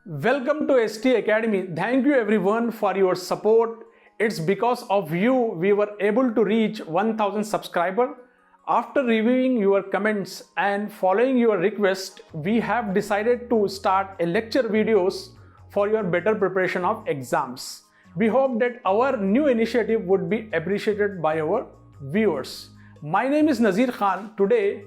Welcome to ST Academy. Thank you everyone for your support. It's because of you we were able to reach 1000 subscribers. After reviewing your comments and following your request, we have decided to start a lecture videos for your better preparation of exams. We hope that our new initiative would be appreciated by our viewers. My name is Nazir Khan. Today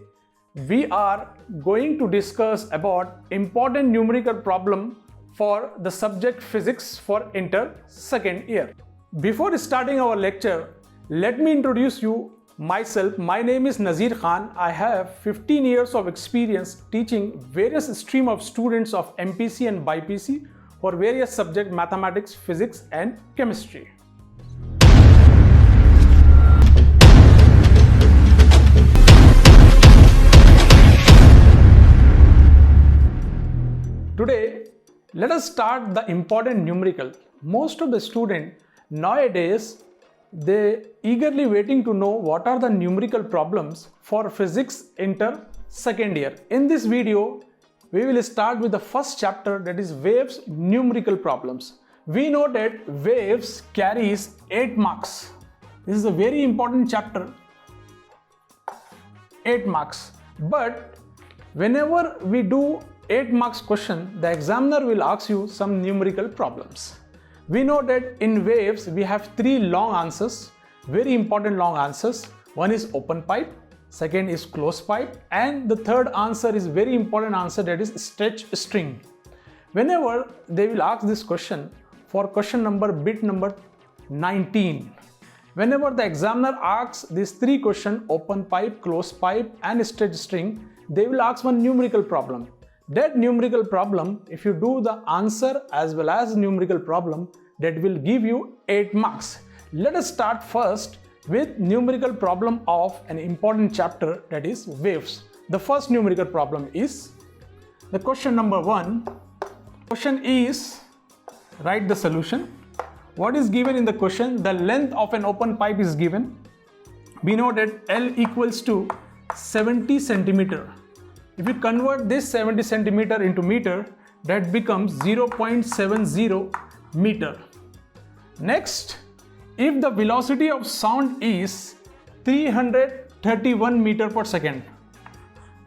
we are going to discuss about important numerical problem for the subject physics for inter second year. Before starting our lecture, let me introduce you myself. My name is Nazir Khan. I have 15 years of experience teaching various stream of students of MPC and BPC for various subjects mathematics, physics and chemistry. Today, let us start the important numerical. Most of the students nowadays, they eagerly waiting to know what are the numerical problems for physics inter second year. In this video, we will start with the first chapter, that is waves numerical problems. We know that waves carries 8 marks. This is a very important chapter, 8 marks. But whenever we do 8 marks question, the examiner will ask you some numerical problems. We know that in waves we have 3 long answers, very important long answers. One is open pipe, second is closed pipe, and the third answer is very important answer, that is stretch string. Whenever they will ask this question for question number bit number 19, whenever the examiner asks these 3 questions, open pipe, closed pipe and stretch string, they will ask one numerical problem. That numerical problem, if you do the answer as well as numerical problem, that will give you 8 marks. Let us start first with numerical problem of an important chapter, that is waves. The first numerical problem is the question number 1. Question is, write the solution. What is given in the question? The length of an open pipe is given. We know that L equals to 70 centimeter. If you convert this 70 centimeter into meter, that becomes 0.70 meter. Next, if the velocity of sound is 331 meter per second,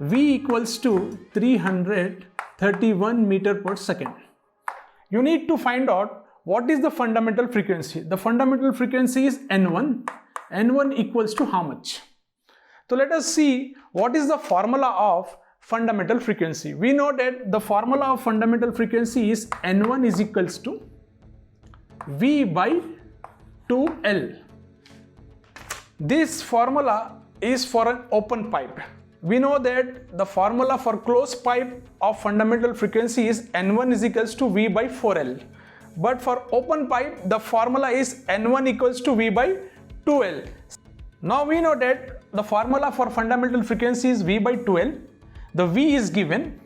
V equals to 331 meter per second. You need to find out what is the fundamental frequency. The fundamental frequency is N1. N1 equals to how much? So let us see what is the formula of fundamental frequency. We know that the formula of fundamental frequency is N1 is equals to V by 2L. This formula is for an open pipe. We know that the formula for closed pipe of fundamental frequency is N1 is equals to V by 4L. But for open pipe, the formula is N1 equals to V by 2L. Now we know that the formula for fundamental frequency is V by 2L. The V is given,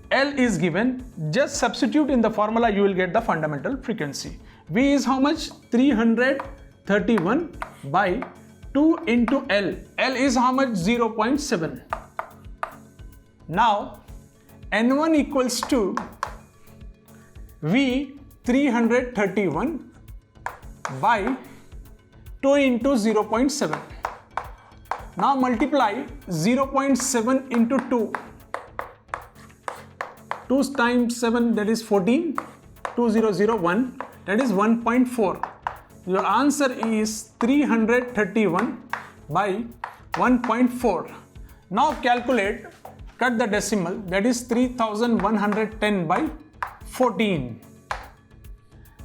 L is given. Just substitute in the formula, you will get the fundamental frequency. V is how much? 331 by 2 into L. L is how much? 0.7. Now, N1 equals to V 331 by 2 into 0.7. Now multiply 0.7 into 2. 2 times 7, that is 14. 2001, that is 1.4. Your answer is 331 by 1.4. Now calculate, cut the decimal, that is 3110 by 14.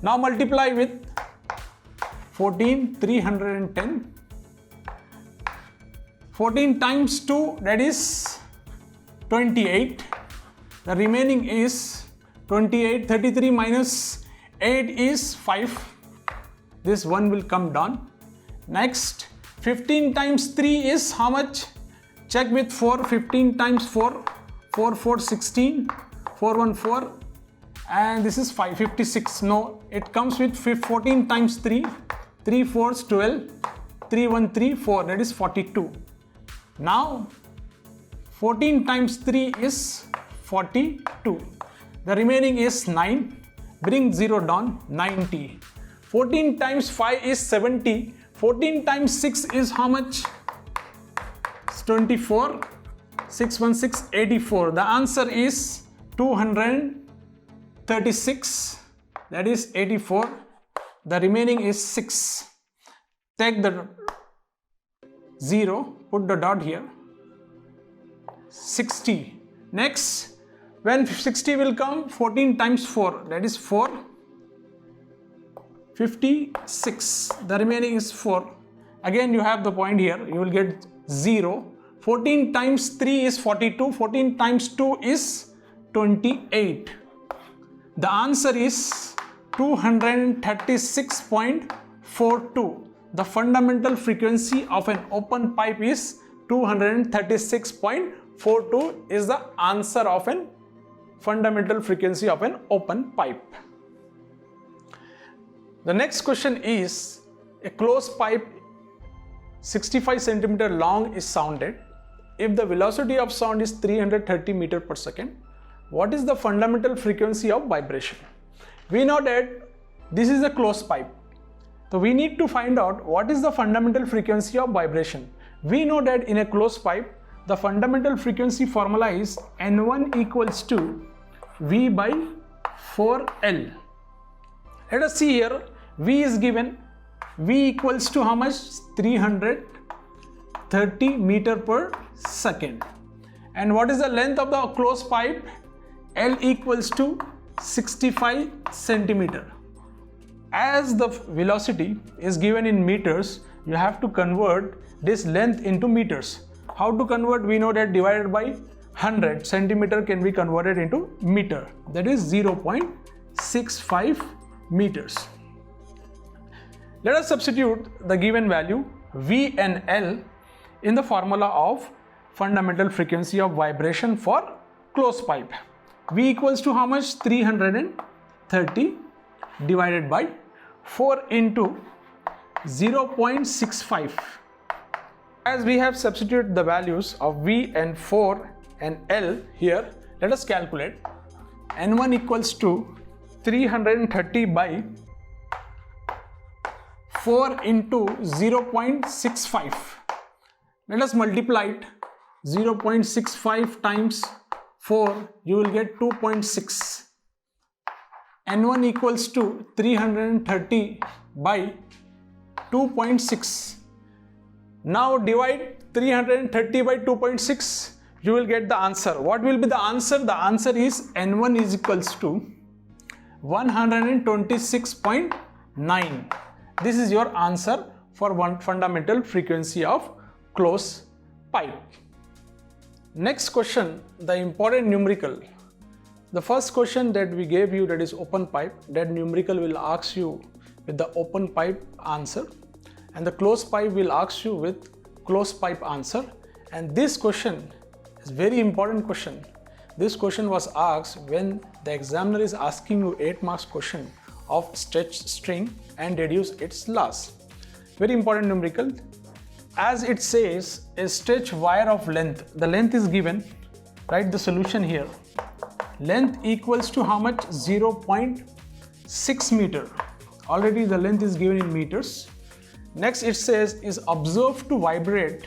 Now multiply with 14, 310. 14 times 2, that is 28. The remaining is 28. 33 minus 8 is 5. This one will come down. Next, 15 times 3 is how much? Check with 4. 15 times 4. 4, 4, 16. 4, 1, 4. And this is 5, 56. No, it comes with 14 times 3. 3, 4 is 12. 3, 1, 3, 4. That is 42. Now, 14 times 3 is 42. The remaining is 9. Bring 0 down, 90. 14 times 5 is 70. 14 times 6 is how much? It's 24. 616, 84. The answer is 236. That is 84. The remaining is 6. Take the 0, put the dot here. 60. Next, when 60 will come, 14 times 4, that is 4. 56. The remaining is 4. Again, you have the point here. You will get 0. 14 times 3 is 42. 14 times 2 is 28. The answer is 236.42. The fundamental frequency of an open pipe is 236.42 is the answer of an fundamental frequency of an open pipe. The next question is, a closed pipe 65 centimeter long is sounded. If the velocity of sound is 330 meter per second, what is the fundamental frequency of vibration? We know that this is a closed pipe. So we need to find out what is the fundamental frequency of vibration. We know that in a closed pipe, the fundamental frequency formula is N1 equals to V by 4L. Let us see here, V is given. V equals to how much? 330 meter per second. And what is the length of the closed pipe? L equals to 65 centimeter. As the velocity is given in meters, you have to convert this length into meters. How to convert? We know that divided by 100 centimeter can be converted into meter. That is 0.65 meters. Let us substitute the given value V and L in the formula of fundamental frequency of vibration for closed pipe. V equals to how much? 330 divided by 4 into 0.65. As we have substituted the values of V and 4 and L here, let us calculate. N1 equals to 330 by 4 into 0.65. Let us multiply it. 0.65 times 4, you will get 2.6. N1 equals to 330 by 2.6. Now divide 330 by 2.6. You will get the answer. What will be the answer? The answer is N1 is equals to 126.9. This is your answer for one fundamental frequency of closed pipe. Next question, the important numerical. The first question that we gave you, that is open pipe, that numerical will ask you with the open pipe answer, and the closed pipe will ask you with closed pipe answer. And this question is very important question. This question was asked when the examiner is asking you 8 marks question of stretched string and deduce its loss. Very important numerical. As it says, a stretch wire of length, the length is given, write the solution here. Length equals to how much? 0.6 meter. Already the length is given in meters. Next it says is observed to vibrate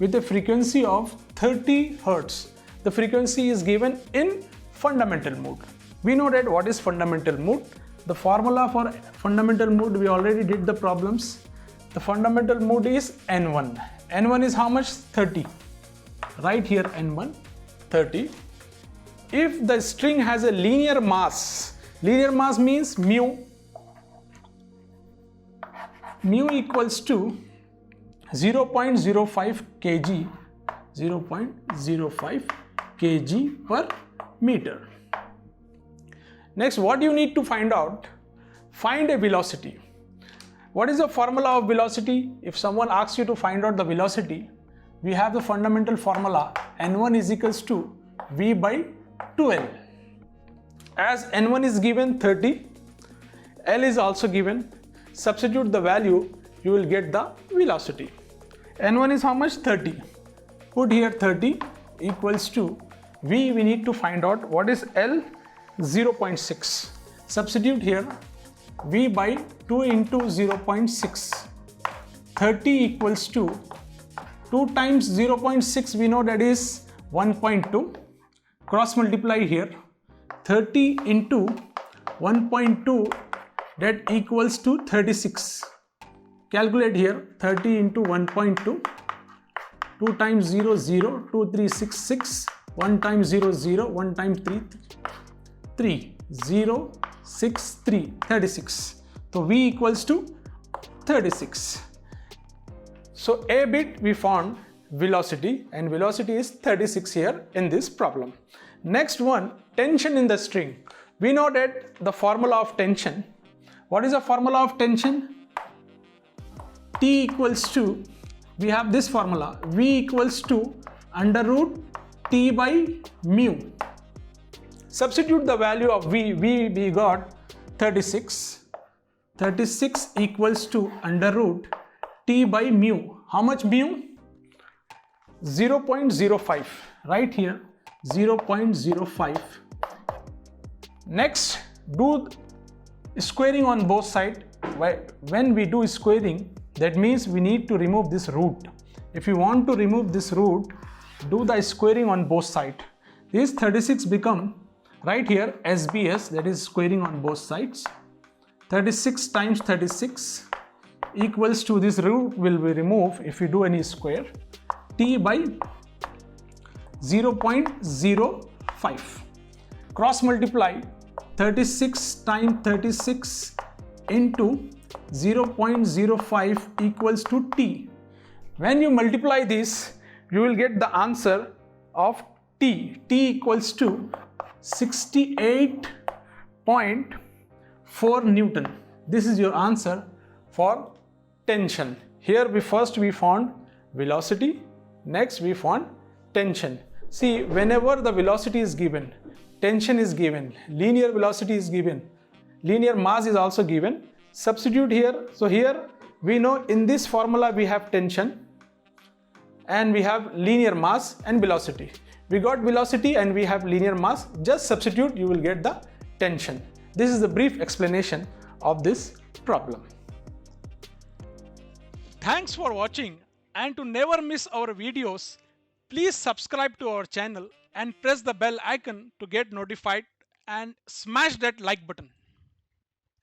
with a frequency of 30 Hertz. The frequency is given in fundamental mode. We know that what is fundamental mode. The formula for fundamental mode, we already did the problems. The fundamental mode is N1. N1 is how much? 30. Right here N1, 30. If the string has a linear mass means mu equals to 0.05 kg, 0.05 kg per meter. Next, what you need to find out? Find a velocity. What is the formula of velocity? If someone asks you to find out the velocity, we have the fundamental formula N1 is equals to V by 2L. As N1 is given 30, L is also given. Substitute the value, you will get the velocity. N1 is how much? 30. Put here 30 equals to V. We need to find out what is L. 0.6. Substitute here V by 2 into 0.6. 30 equals to 2 times 0.6, we know that is 1.2. Cross multiply here. 30 into 1.2, that equals to 36. Calculate here. 30 into 1.2. 2 times 0, 0. 2, 3, 6, 6. 1 times 0, 0. 1 times 3, 3. 0, 6, 3. 36. So V equals to 36. So A bit we found velocity, and velocity is 36 here in this problem. Next one, tension in the string. We know that the formula of tension. What is the formula of tension? T equals to, we have this formula, V equals to under root T by mu. Substitute the value of V. We got 36. 36 equals to under root T by mu. How much mu? 0.05. Right here, 0.05. Next, do squaring on both sides. When we do squaring, that means we need to remove this root. If you want to remove this root, do the squaring on both sides. This 36 become right here SBS, that is squaring on both sides. 36 times 36 equals to, this root will be removed if you do any square, T by 0.05. Cross multiply 36 times 36 into 0.05 equals to T. When you multiply this, you will get the answer of T. T equals to 68.4 Newton. This is your answer for tension. Here we found velocity, next we found tension. See, whenever the velocity is given, tension is given, linear velocity is given, linear mass is also given, substitute here. So here we know in this formula we have tension and we have linear mass and velocity. We got velocity and we have linear mass. Just substitute, you will get the tension. This is the brief explanation of this problem. Thanks for watching, and to never miss our videos, please subscribe to our channel and press the bell icon to get notified and smash that like button.